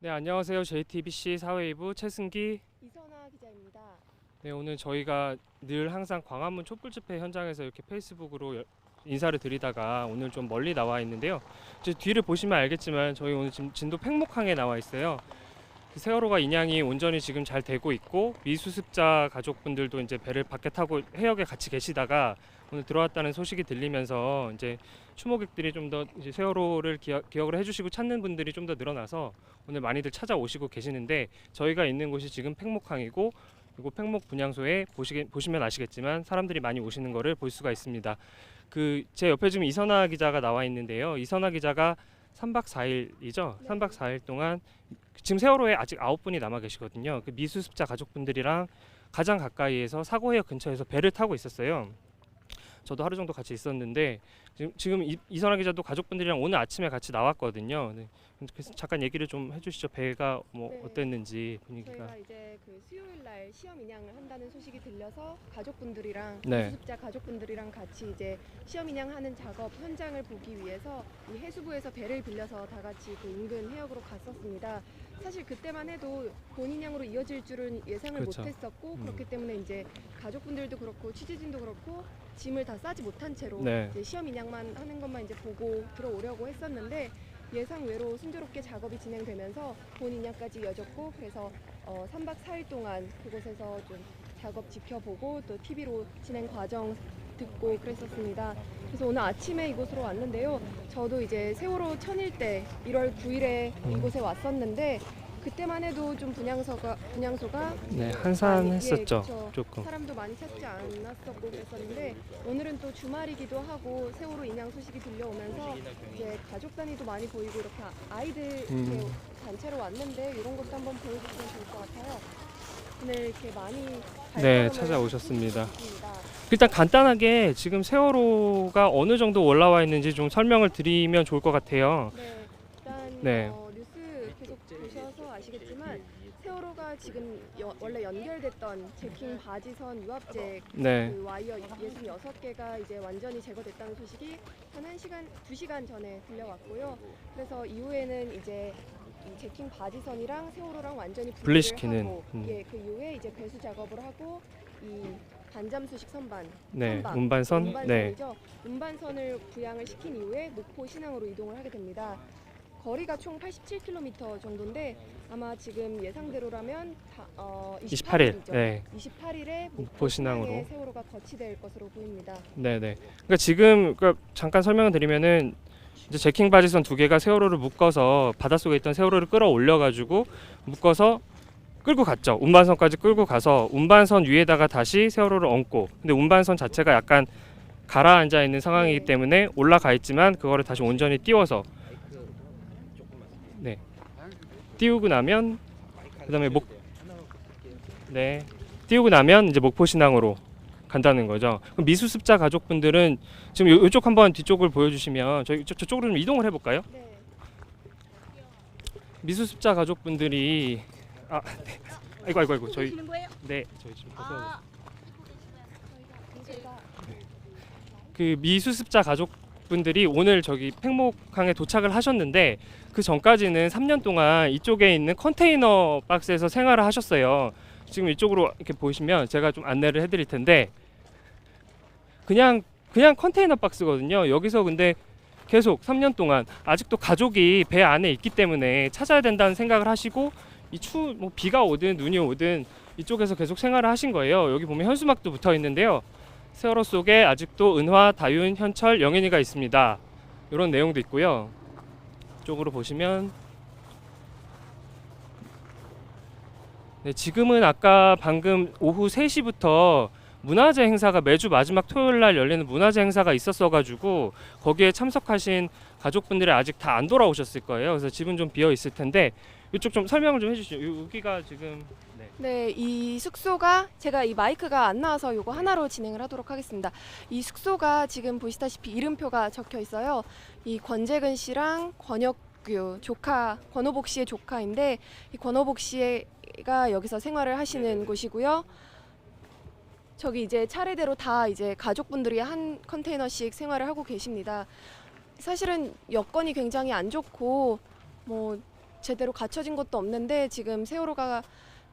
네, 안녕하세요. JTBC 사회이부 최승기. 이선아 기자입니다. 네, 오늘 저희가 늘 항상 광화문 촛불 집회 현장에서 이렇게 페이스북으로 인사를 드리다가 오늘 좀 멀리 나와 있는데요. 이제 뒤를 보시면 알겠지만 저희 오늘 지금 진도 팽목항에 나와 있어요. 그 세월호가 인양이 온전히 지금 잘 되고 있고 미수습자 가족분들도 이제 배를 밖에 타고 해역에 같이 계시다가 오늘 들어왔다는 소식이 들리면서 이제 추모객들이 좀 더 이제 세월호를 기억을 해주시고 찾는 분들이 좀 더 늘어나서 오늘 많이들 찾아오시고 계시는데 저희가 있는 곳이 지금 팽목항이고 그리고 팽목 분향소에 보시면 아시겠지만 사람들이 많이 오시는 거를 볼 수가 있습니다. 그 제 옆에 지금 이선아 기자가 나와 있는데요. 이선아 기자가 3박 4일이죠. 네. 3박 4일 동안 지금 세월호에 아직 9분이 남아 계시거든요. 그 미수습자 가족분들이랑 가장 가까이에서 사고해역 근처에서 배를 타고 있었어요. 저도 하루 정도 같이 있었는데 지금 이선아 기자도 가족분들이랑 오늘 아침에 같이 나왔거든요. 네. 그래서 잠깐 얘기를 좀 해주시죠. 배가 뭐 네. 어땠는지 분위기가. 저희가 이제 그 수요일 날 시험 인양을 한다는 소식이 들려서 가족분들이랑 네. 수습자 가족분들이랑 같이 이제 시험 인양하는 작업 현장을 보기 위해서 이 해수부에서 배를 빌려서 다 같이 그 인근 해역으로 갔었습니다. 사실 그때만 해도 본인양으로 이어질 줄은 예상을 그렇죠. 못했었고 그렇기 때문에 이제 가족분들도 그렇고 취재진도 그렇고 짐을 다 싸지 못한 채로 네. 이제 시험 인양만 하는 것만 이제 보고 들어오려고 했었는데 예상 외로 순조롭게 작업이 진행되면서 본 인양까지 이어졌고 그래서 3박 4일 동안 그곳에서 좀 작업 지켜보고 또 TV로 진행 과정 듣고 그랬었습니다. 그래서 오늘 아침에 이곳으로 왔는데요. 저도 이제 세월호 천일 때 1월 9일에 이곳에 왔었는데 그때만 해도 좀 분향소가 네, 많이, 한산했었죠. 그쵸. 조금. 사람도 많이 찾지 않았었고 그랬었는데 오늘은 또 주말이기도 하고 세월호 인양 소식이 들려오면서 이제 가족 단위도 많이 보이고 이렇게 아이들 이렇게 단체로 왔는데 이런 것도 한번 보여주시면 좋을 것 같아요. 오늘 이렇게 많이 네, 발걸음을 찾아오셨습니다. 해주셨습니다. 일단 간단하게 지금 세월호가 어느 정도 올라와 있는지 좀 설명을 드리면 좋을 것 같아요. 네, 일단 네. 뉴스 계속 보셔서 아시겠지만 세월호가 지금 원래 연결됐던 제킹 바지선 유압제 네. 그 와이어 66개가 이제 완전히 제거됐다는 소식이 한 1시간, 2시간 전에 들려왔고요. 그래서 이후에는 이제 이 제킹 바지선이랑 세월호랑 완전히 분리시키는, 하고 예, 그 이후에 이제 배수 작업을 하고 이 반잠수식 선반, 네, 선박, 운반선. 네. 운반선이죠. 운반선을 부양을 시킨 이후에 목포 신항으로 이동을 하게 됩니다. 거리가 총 87km 정도인데 아마 지금 예상대로라면 28일. 28일이죠. 네. 28일에 목포 신항으로. 신항에 세월호가 거치될 것으로 보입니다. 네, 네. 그러니까 지금 잠깐 설명을 드리면은 이제 제킹 바지선 2개가 세월호를 묶어서 바닷속에 있던 세월호를 끌어올려 가지고 묶어서 끌고 갔죠. 운반선까지 끌고 가서 운반선 위에다가 다시 세월호를 얹고 근데 운반선 자체가 약간 가라앉아 있는 상황이기 네. 때문에 올라가 있지만 그거를 다시 온전히 띄워서 네. 띄우고 나면 그다음에 띄우고 나면 이제 목포 신항으로 간다는 거죠. 그럼 미수습자 가족분들은 지금 이쪽 한번 뒤쪽을 보여주시면 저희 저쪽으로 좀 이동을 해볼까요? 네. 미수습자 가족분들이 네. 아이고 저희 보시는 거예요? 네 저희 지금 아, 저희가 그 미수습자 가족분들이 오늘 저기 팽목항에 도착을 하셨는데 그 전까지는 3년 동안 이쪽에 있는 컨테이너 박스에서 생활을 하셨어요. 지금 이쪽으로 이렇게 보시면 제가 좀 안내를 해드릴 텐데 그냥 컨테이너 박스거든요. 여기서 근데 계속 3년 동안 아직도 가족이 배 안에 있기 때문에 찾아야 된다는 생각을 하시고 뭐 비가 오든 눈이 오든 이쪽에서 계속 생활을 하신 거예요. 여기 보면 현수막도 붙어 있는데요. 세월호 속에 아직도 은화, 다윤, 현철, 영현이가 있습니다. 이런 내용도 있고요. 이쪽으로 보시면 네, 지금은 아까 방금 오후 3시부터 문화재 행사가 매주 마지막 토요일 날 열리는 문화재 행사가 있었어가지고 거기에 참석하신 가족분들이 아직 다 안 돌아오셨을 거예요. 그래서 집은 좀 비어 있을 텐데 이쪽 좀 설명을 좀 해주시죠. 여기가 지금 네, 이 숙소가 제가 이 마이크가 안 나와서 요거 하나로 진행을 하도록 하겠습니다. 이 숙소가 지금 보시다시피 이름표가 적혀 있어요. 이 권재근 씨랑 권혁규 조카, 권호복 씨의 조카인데 이 권호복 씨가 여기서 생활을 하시는 곳이고요. 저기 이제 차례대로 다 이제 가족분들이 한 컨테이너씩 생활을 하고 계십니다. 사실은 여건이 굉장히 안 좋고 뭐 제대로 갖춰진 것도 없는데 지금 세월호가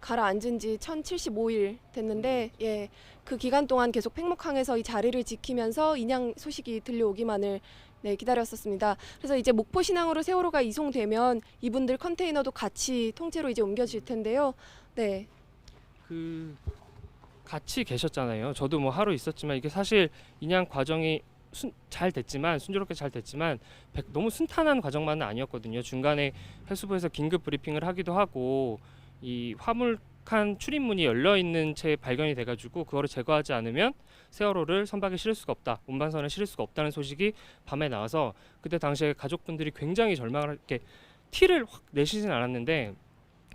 가라앉은 지 1075일 됐는데 그 기간 동안 계속 팽목항에서 이 자리를 지키면서 인양 소식이 들려오기만을 기다렸었습니다. 그래서 이제 목포 신항으로 세월호가 이송되면 이분들 컨테이너도 같이 통째로 이제 옮겨질 텐데요. 네. 그 같이 계셨잖아요. 저도 뭐 하루 있었지만 이게 사실 인양 과정이 잘 됐지만 순조롭게 잘 됐지만 너무 순탄한 과정만은 아니었거든요. 중간에 해수부에서 긴급 브리핑을 하기도 하고 이 화물칸 출입문이 열려 있는 채 발견이 돼가지고 그거를 제거하지 않으면 세월호를 선박에 실을 수가 없다, 운반선에 실을 수가 없다는 소식이 밤에 나와서 그때 당시에 가족분들이 굉장히 절망을 이렇게 티를 확 내시진 않았는데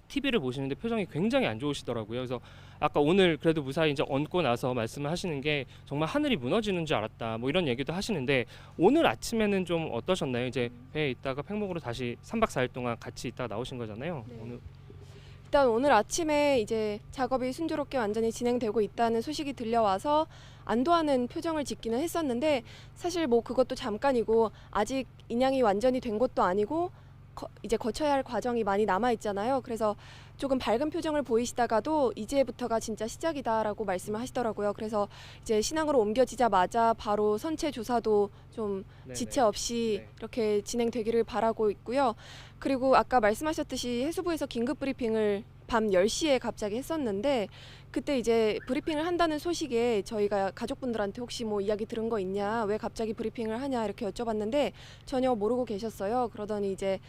TV를 보시는데 표정이 굉장히 안 좋으시더라고요. 그래서 아까 오늘 그래도 무사히 이제 얹고 나서 말씀을 하시는 게 정말 하늘이 무너지는 줄 알았다, 뭐 이런 얘기도 하시는데 오늘 아침에는 좀 어떠셨나요? 이제 배에 있다가 팽목으로 다시 3박 4일 동안 같이 있다가 나오신 거잖아요. 네. 일단 오늘 아침에 이제 작업이 순조롭게 완전히 진행되고 있다는 소식이 들려와서 안도하는 표정을 짓기는 했었는데 사실 뭐 그것도 잠깐이고 아직 인양이 완전히 된 것도 아니고 이제 거쳐야 할 과정이 많이 남아 있잖아요. 그래서 조금 밝은 표정을 보이시다가도 이제부터가 진짜 시작이다라고 말씀을 하시더라고요. 그래서 이제 신항으로 옮겨지자마자 바로 선체 조사도 좀 지체 없이 이렇게 진행되기를 바라고 있고요. 그리고 아까 말씀하셨듯이 해수부에서 긴급 브리핑을 밤 10시에 갑자기 했었는데 그때 이제 브리핑을 한다는 소식에 저희가 가족분들한테 혹시 뭐 이야기 들은 거 있냐, 왜 갑자기 브리핑을 하냐 이렇게 여쭤봤는데 전혀 모르고 계셨어요. 그러더니 이제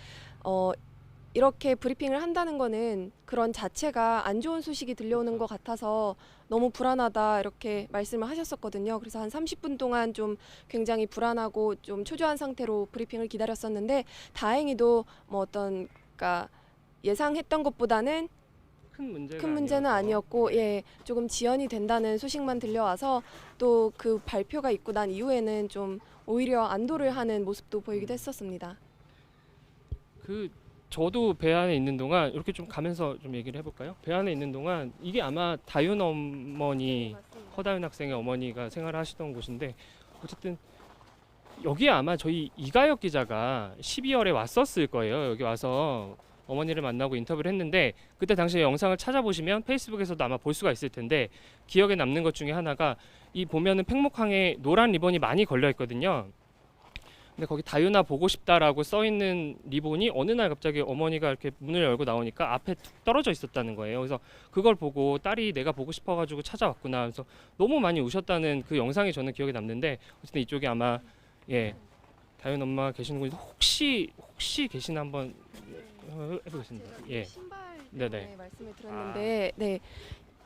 이렇게 브리핑을 한다는 거는 그런 자체가 안 좋은 소식이 들려오는 것 같아서 너무 불안하다 이렇게 말씀을 하셨었거든요. 그래서 한 30분 동안 좀 굉장히 불안하고 좀 초조한 상태로 브리핑을 기다렸었는데 다행히도 뭐 어떤 그러니까 예상했던 것보다는 큰 문제는 아니었고 조금 지연이 된다는 소식만 들려와서 또 그 발표가 있고 난 이후에는 좀 오히려 안도를 하는 모습도 보이기도 했었습니다. 저도 배 안에 있는 동안 이렇게 좀 가면서 좀 얘기를 해볼까요? 배 안에 있는 동안 이게 아마 다윤 어머니, 허다윤 학생의 어머니가 생활하시던 곳인데 어쨌든 여기에 아마 저희 이가혁 기자가 12월에 왔었을 거예요. 여기 와서 어머니를 만나고 인터뷰를 했는데 그때 당시에 영상을 찾아보시면 페이스북에서도 아마 볼 수가 있을 텐데 기억에 남는 것 중에 하나가 이 보면은 팽목항에 노란 리본이 많이 걸려 있거든요. 근데 거기 다윤아 보고 싶다라고 써 있는 리본이 어느 날 갑자기 어머니가 이렇게 문을 열고 나오니까 앞에 툭 떨어져 있었다는 거예요. 그래서 그걸 보고 딸이 내가 보고 싶어가지고 찾아왔구나. 그래서 너무 많이 우셨다는 그 영상이 저는 기억에 남는데 어쨌든 이쪽에 아마 다윤 엄마가 계시는 곳에 혹시 계시나 한번 해보겠습니다. 신발 네네. 말씀을 드렸는데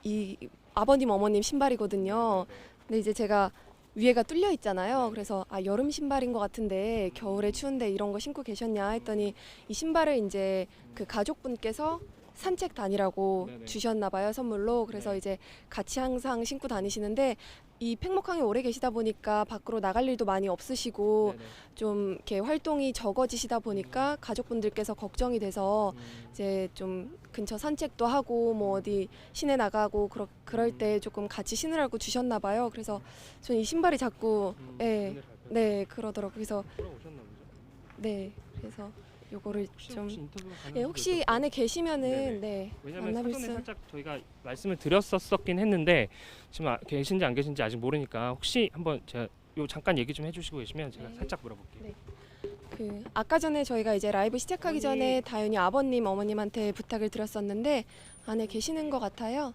이 아버님 어머님 신발이거든요. 근데 이제 제가 위에가 뚫려 있잖아요. 그래서 여름 신발인 것 같은데 겨울에 추운데 이런 거 신고 계셨냐 했더니 이 신발을 이제 그 가족분께서 산책 다니라고 주셨나 봐요, 선물로. 그래서 이제 같이 항상 신고 다니시는데 이 팽목항에 오래 계시다 보니까 밖으로 나갈 일도 많이 없으시고 좀 이렇게 활동이 적어지시다 보니까 가족분들께서 걱정이 돼서 이제 좀 근처 산책도 하고 뭐 어디 시내 나가고 그럴 때 조금 같이 신으라고 주셨나 봐요. 그래서 저는 이 신발이 자꾸 그러더라고요. 그래서 그래서 요거를 좀 혹시 안에 계시면은 왜냐면 만나볼 사전에 수 살짝 저희가 말씀을 드렸었긴 했는데 지금 계신지 안 계신지 아직 모르니까 혹시 한번 제가 요 잠깐 얘기 좀 해주시고 계시면 제가 살짝 물어볼게요. 아까 전에 저희가 이제 라이브 시작하기 전에 다윤이 아버님 어머님한테 부탁을 드렸었는데 안에 계시는 것 같아요.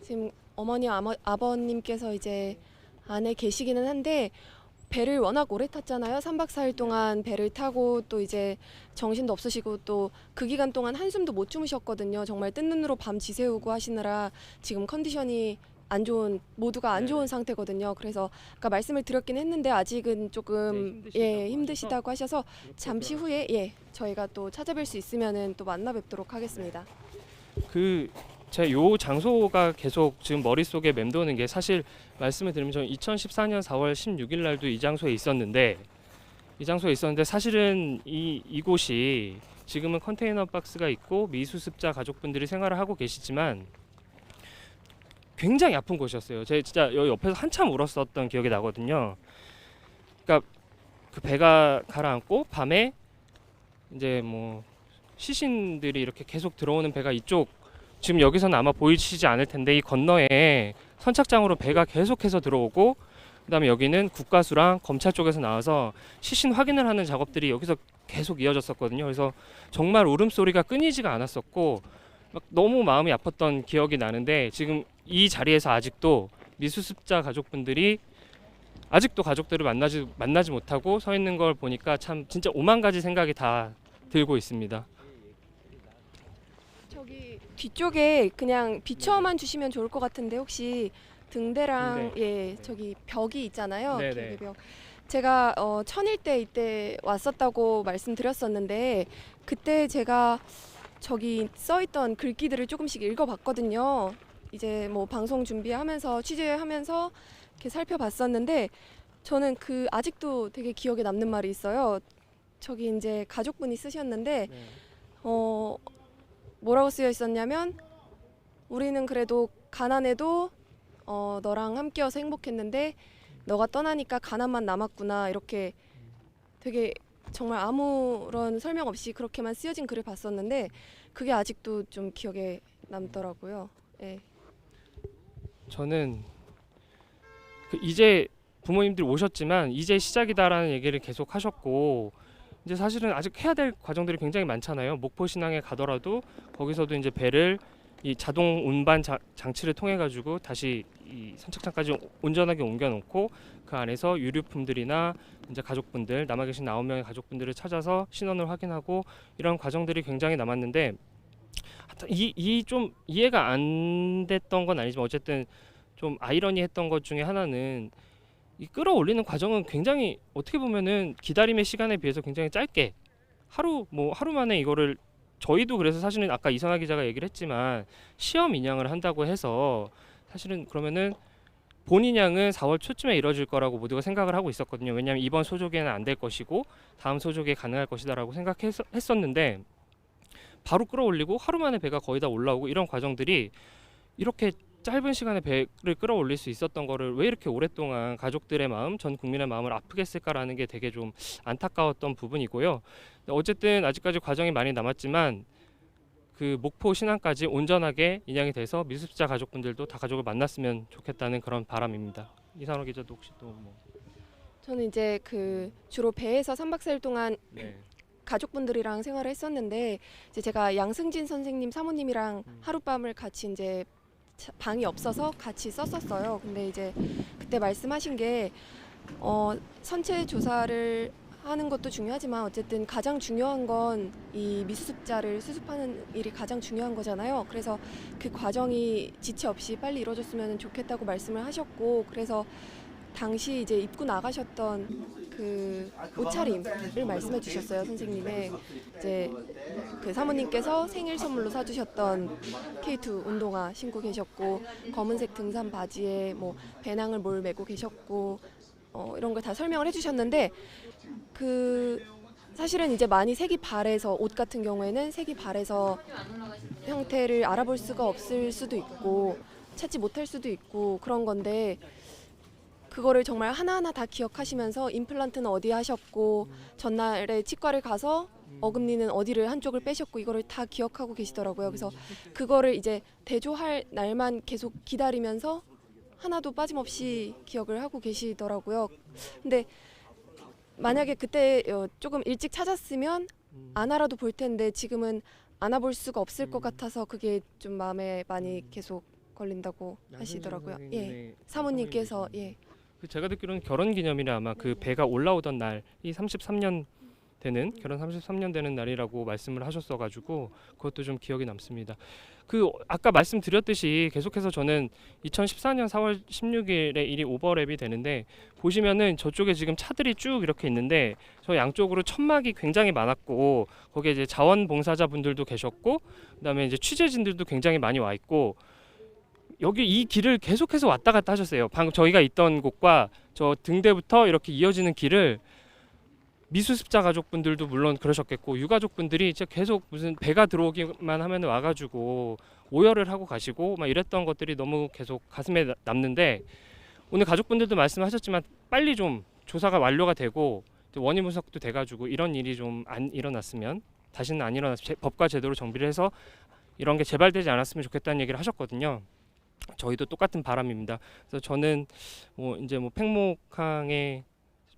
지금 어머니 아버님께서 이제 안에 계시기는 한데 배를 워낙 오래 탔잖아요. 3박 4일 동안 배를 타고 또 이제 정신도 없으시고 또 그 기간 동안 한숨도 못 주무셨거든요. 정말 뜬 눈으로 밤 지새우고 하시느라 지금 컨디션이 모두가 안 좋은 상태거든요. 그래서 아까 말씀을 드렸긴 했는데 아직은 조금 힘드시다고 하셔서 잠시 후에 저희가 또 찾아뵐 수 있으면은 또 만나 뵙도록 하겠습니다. 제가 요 장소가 계속 지금 머릿속에 맴도는 게 사실 말씀을 드리면 저는 2014년 4월 16일 날도 이 장소에 있었는데 사실은 이곳이 지금은 컨테이너 박스가 있고 미수습자 가족분들이 생활을 하고 계시지만 굉장히 아픈 곳이었어요. 제가 진짜 여기 옆에서 한참 울었었던 기억이 나거든요. 그러니까 그 배가 가라앉고 밤에 이제 뭐 시신들이 이렇게 계속 들어오는 배가 이쪽 지금 여기서는 아마 보이시지 않을 텐데 이 건너에 선착장으로 배가 계속해서 들어오고 그다음에 여기는 국가수랑 검찰 쪽에서 나와서 시신 확인을 하는 작업들이 여기서 계속 이어졌었거든요. 그래서 정말 울음소리가 끊이지가 않았었고 막 너무 마음이 아팠던 기억이 나는데 지금 이 자리에서 아직도 미수습자 가족분들이 아직도 가족들을 만나지 못하고 서 있는 걸 보니까 참 진짜 오만 가지 생각이 다 들고 있습니다. 저기 뒤쪽에 그냥 비추어만 주시면 좋을 것 같은데 혹시 등대랑 예 저기 벽이 있잖아요. 네네. 길게벽. 제가 천일대 이때 왔었다고 말씀드렸었는데 그때 제가 저기 써있던 글귀들을 조금씩 읽어봤거든요. 이제 뭐 방송 준비하면서 취재하면서 이렇게 살펴봤었는데 저는 그 아직도 되게 기억에 남는 말이 있어요. 저기 이제 가족분이 쓰셨는데 뭐라고 쓰여 있었냐면 우리는 그래도 가난해도 너랑 함께여서 행복했는데 너가 떠나니까 가난만 남았구나 이렇게 되게 정말 아무런 설명 없이 그렇게만 쓰여진 글을 봤었는데 그게 아직도 좀 기억에 남더라고요. 예. 저는 이제 부모님들이 오셨지만 이제 시작이다라는 얘기를 계속 하셨고 이제 사실은 아직 해야 될 과정들이 굉장히 많잖아요. 목포 신항에 가더라도 거기서도 이제 배를 이 자동 운반 장치를 통해 가지고 다시 이 선착장까지 온전하게 옮겨놓고 그 안에서 유류품들이나 이제 가족분들 남아 계신 9명의 가족분들을 찾아서 신원을 확인하고 이런 과정들이 굉장히 남았는데 이 좀 이해가 안 됐던 건 아니지만 어쨌든 좀 아이러니했던 것 중에 하나는 이 끌어올리는 과정은 굉장히 어떻게 보면은 기다림의 시간에 비해서 굉장히 짧게 하루 만에 이거를 저희도 그래서 사실은 아까 이선아 기자가 얘기를 했지만 시험 인양을 한다고 해서 사실은 그러면은 본 인양은 4월 초쯤에 이뤄질 거라고 모두가 생각을 하고 있었거든요. 왜냐하면 이번 소조기에는 안 될 것이고 다음 소조기에 가능할 것이다라고 생각했었는데 바로 끌어올리고 하루 만에 배가 거의 다 올라오고 이런 과정들이 이렇게 짧은 시간에 배를 끌어올릴 수 있었던 거를 왜 이렇게 오랫동안 가족들의 마음, 전 국민의 마음을 아프게 했을까라는 게 되게 좀 안타까웠던 부분이고요. 어쨌든 아직까지 과정이 많이 남았지만 그 목포 신항까지 온전하게 인양이 돼서 미수습자 가족분들도 다 가족을 만났으면 좋겠다는 그런 바람입니다. 이상호 기자도 혹시 또 뭐? 저는 이제 그 주로 배에서 3박 4일 동안 네. 가족분들이랑 생활을 했었는데 이제 제가 양승진 선생님 사모님이랑 하룻밤을 같이 이제 방이 없어서 같이 썼었어요. 근데 이제 그때 말씀하신 게 선체 조사를 하는 것도 중요하지만 어쨌든 가장 중요한 건 이 미수습자를 수습하는 일이 가장 중요한 거잖아요. 그래서 그 과정이 지체 없이 빨리 이루어졌으면 좋겠다고 말씀을 하셨고 그래서 당시 이제 입고 나가셨던 그 옷차림을 말씀해 주셨어요. 선생님의 이제 그 사모님께서 생일 선물로 사주셨던 K2 운동화 신고 계셨고 검은색 등산 바지에 뭐 배낭을 뭘 메고 계셨고 이런 걸 다 설명을 해주셨는데 그 사실은 이제 많이 색이 바래서 옷 같은 경우에는 색이 바래서 형태를 알아볼 수가 없을 수도 있고 찾지 못할 수도 있고 그런 건데 그거를 정말 하나하나 다 기억하시면서 임플란트는 어디 하셨고 전날에 치과를 가서 어금니는 어디를 한쪽을 빼셨고 이거를 다 기억하고 계시더라고요. 그래서 그거를 이제 대조할 날만 계속 기다리면서 하나도 빠짐없이 기억을 하고 계시더라고요. 근데 만약에 그때 조금 일찍 찾았으면 안 알아도 볼 텐데 지금은 알아볼 수가 없을 것 같아서 그게 좀 마음에 많이 계속 걸린다고 하시더라고요. 예, 사모님께서 예. 제가 듣기로는 결혼 기념일에 아마 그 배가 올라오던 날이 33년 되는 결혼 33년 되는 날이라고 말씀을 하셨어가지고 그것도 좀 기억이 남습니다. 그 아까 말씀드렸듯이 계속해서 저는 2014년 4월 16일에 일이 오버랩이 되는데 보시면은 저쪽에 지금 차들이 쭉 이렇게 있는데 저 양쪽으로 천막이 굉장히 많았고 거기에 이제 자원봉사자분들도 계셨고 그다음에 이제 취재진들도 굉장히 많이 와 있고 여기 이 길을 계속해서 왔다 갔다 하셨어요. 방금 저희가 있던 곳과 저 등대부터 이렇게 이어지는 길을 미수습자 가족분들도 물론 그러셨겠고 유가족분들이 진짜 계속 무슨 배가 들어오기만 하면 와가지고 오열을 하고 가시고 막 이랬던 것들이 너무 계속 가슴에 남는데 오늘 가족분들도 말씀하셨지만 빨리 좀 조사가 완료가 되고 원인 분석도 돼가지고 이런 일이 좀 안 일어났으면 다시는 안 일어났으면 법과 제도로 정비를 해서 이런 게 재발되지 않았으면 좋겠다는 얘기를 하셨거든요. 저희도 똑같은 바람입니다. 그래서 저는 뭐 이제 뭐 팽목항에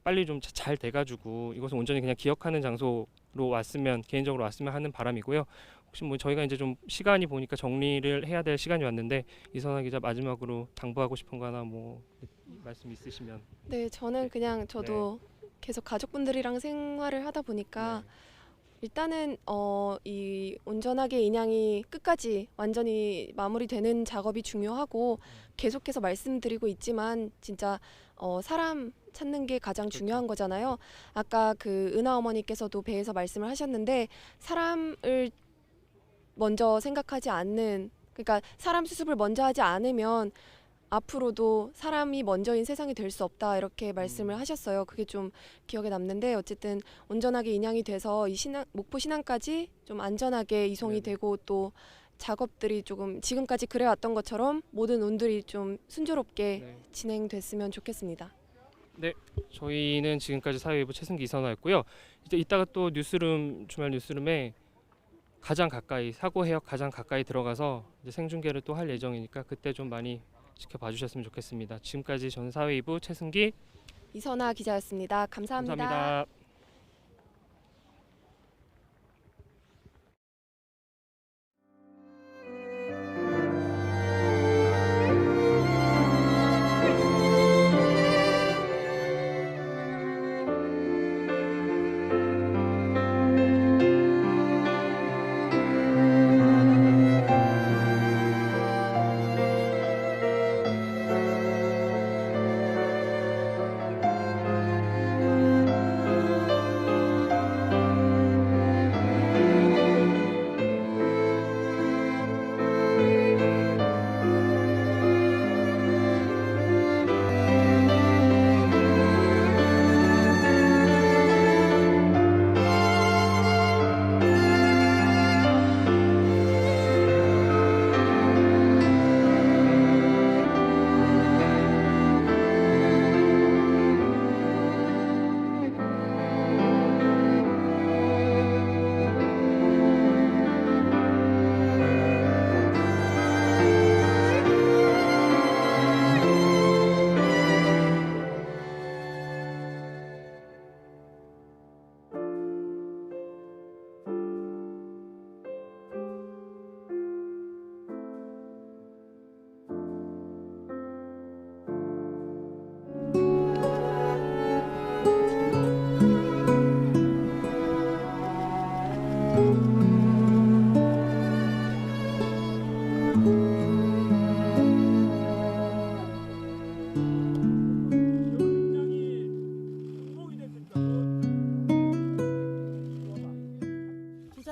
빨리 좀 잘 돼가지고 이것을 온전히 그냥 기억하는 장소로 왔으면 개인적으로 왔으면 하는 바람이고요. 혹시 뭐 저희가 이제 좀 시간이 보니까 정리를 해야 될 시간이 왔는데 이선아 기자 마지막으로 당부하고 싶은 거 하나 뭐 말씀 있으시면. 네, 저는 그냥 저도 계속 가족분들이랑 생활을 하다 보니까 일단은 이 온전하게 인양이 끝까지 완전히 마무리되는 작업이 중요하고 계속해서 말씀드리고 있지만 진짜 사람 찾는 게 가장 중요한 거잖아요. 아까 그 은하 어머니께서도 배에서 말씀을 하셨는데 사람을 먼저 생각하지 않는, 그러니까 사람 수습을 먼저 하지 않으면 앞으로도 사람이 먼저인 세상이 될 수 없다 이렇게 말씀을 하셨어요. 그게 좀 기억에 남는데 어쨌든 온전하게 인양이 돼서 이 목포 신항까지 좀 안전하게 이송이 되고 또 작업들이 조금 지금까지 그래왔던 것처럼 모든 운들이 좀 순조롭게 진행됐으면 좋겠습니다. 네, 저희는 지금까지 사회부 최승기 이선화였고요. 이제 이따가 또 뉴스룸 주말 뉴스룸에 가장 가까이 사고해역 가장 가까이 들어가서 이제 생중계를 또 할 예정이니까 그때 좀 많이 지켜봐 주셨으면 좋겠습니다. 지금까지 저는 사회부 최승기 이선화 기자였습니다. 감사합니다. 감사합니다.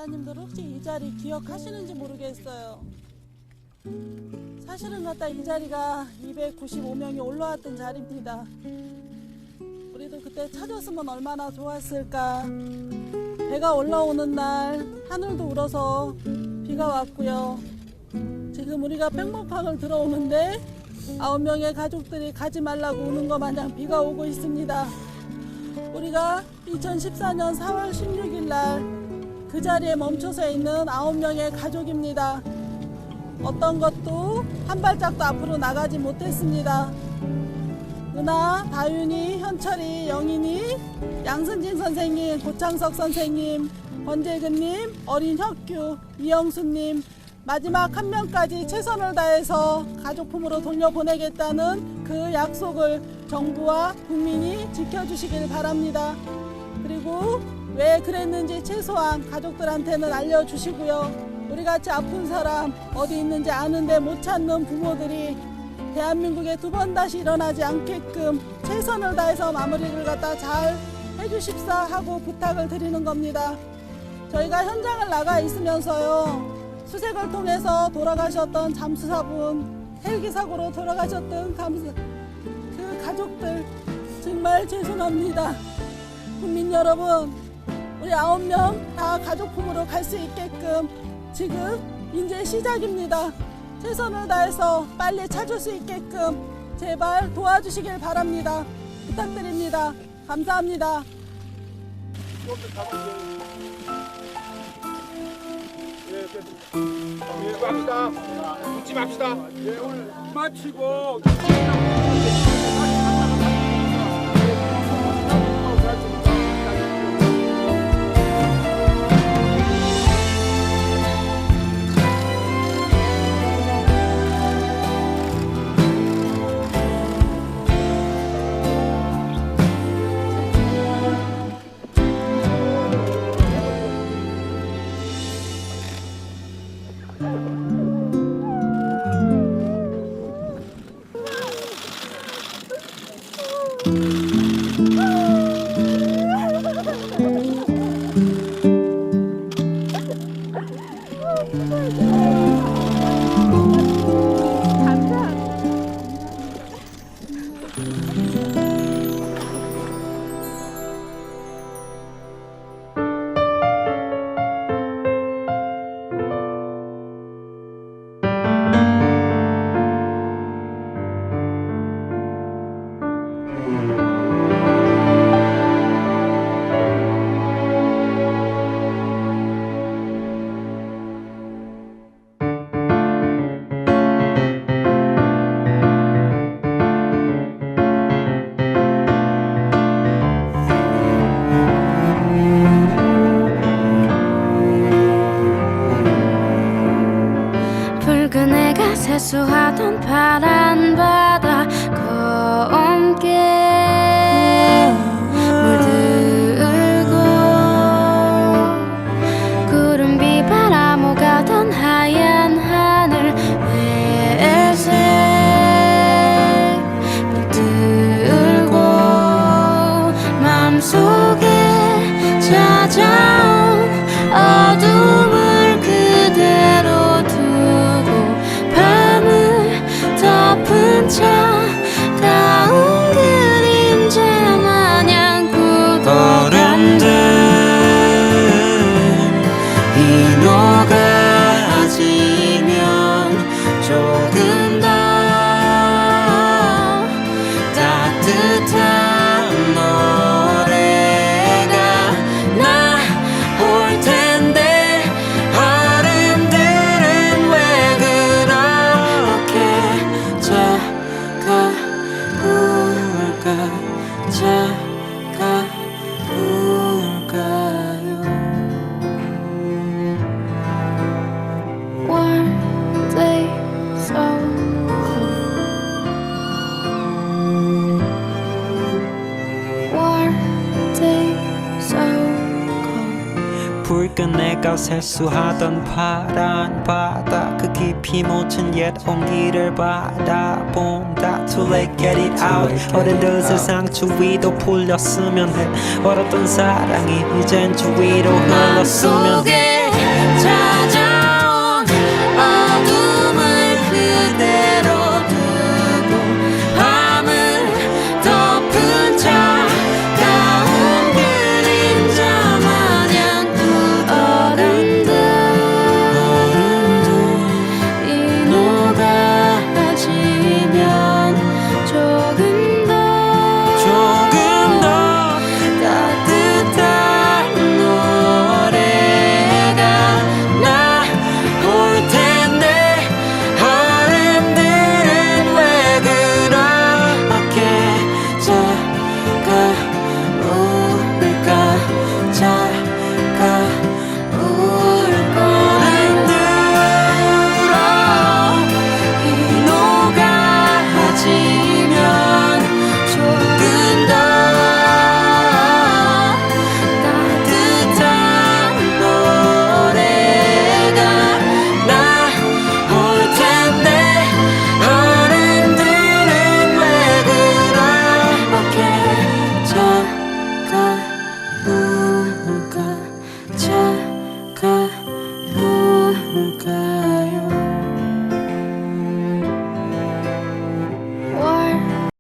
기자님들 혹시 이 자리 기억하시는지 모르겠어요. 사실은 갖다 이 자리가 295명이 올라왔던 자리입니다. 우리도 그때 찾았으면 얼마나 좋았을까. 배가 올라오는 날 하늘도 울어서 비가 왔고요. 지금 우리가 팽목항을 들어오는데 9명의 가족들이 가지 말라고 우는 것 마냥 비가 오고 있습니다. 우리가 2014년 4월 16일 날 그 자리에 멈춰서 있는 9명의 가족입니다. 어떤 것도 한 발짝도 앞으로 나가지 못했습니다. 은하, 다윤이, 현철이, 영인이, 양승진 선생님, 고창석 선생님, 권재근님, 어린 혁규, 이영수님, 마지막 한 명까지 최선을 다해서 가족품으로 돌려보내겠다는 그 약속을 정부와 국민이 지켜주시길 바랍니다. 그리고 왜 그랬는지 최소한 가족들한테는 알려주시고요. 우리같이 아픈 사람 어디 있는지 아는데 못 찾는 부모들이 대한민국에 두 번 다시 일어나지 않게끔 최선을 다해서 마무리를 갖다 잘 해주십사 하고 부탁을 드리는 겁니다. 저희가 현장을 나가 있으면서요, 수색을 통해서 돌아가셨던 잠수사분, 헬기 사고로 돌아가셨던 그 가족들 정말 죄송합니다. 국민 여러분, 우리 9명 다 가족품으로 갈 수 있게끔 지금 이제 시작입니다. 최선을 다해서 빨리 찾을 수 있게끔 제발 도와주시길 바랍니다. 부탁드립니다. 감사합니다. 합시다. 웃지 맙시다. 오늘 마치고. 붉은 해가 세수하던 파란 바다 검게 물들고 구름 비바람 오가던 하얀 하늘 회색 물들고 맘속에 찾아온 어둠을 그대로 두고 밤을 덮은 차가운 그림자 마냥 어른들 이 녹아지면 조금 더 따뜻한 노래가 나올 텐데 어른들은 왜 그렇게 차가울까 차가울까요. One day so cold. One day so cold. 붉은 해가 세수하던 파란 바다 그 깊이 묻힌 옛 온기를 바라본다. Too late, get it out. 어른들 세상 주위도 풀렸으면 해. 얼었던 사랑이 이젠 주위로 흘렀으면 해. 맘속에 찾아온 어둠을 그대로 두고 밤을 덮은 차가운 그림자 마냥 어른들 이 녹아지면 조금 더 따뜻한 노래가 나올 텐데 어른들은 왜 그렇게 차가울까 차가울까. 이 녹아지면 조금 더 따뜻한 노래가 나올 텐데 어른들은 왜 그렇게 차가울까 차가울까.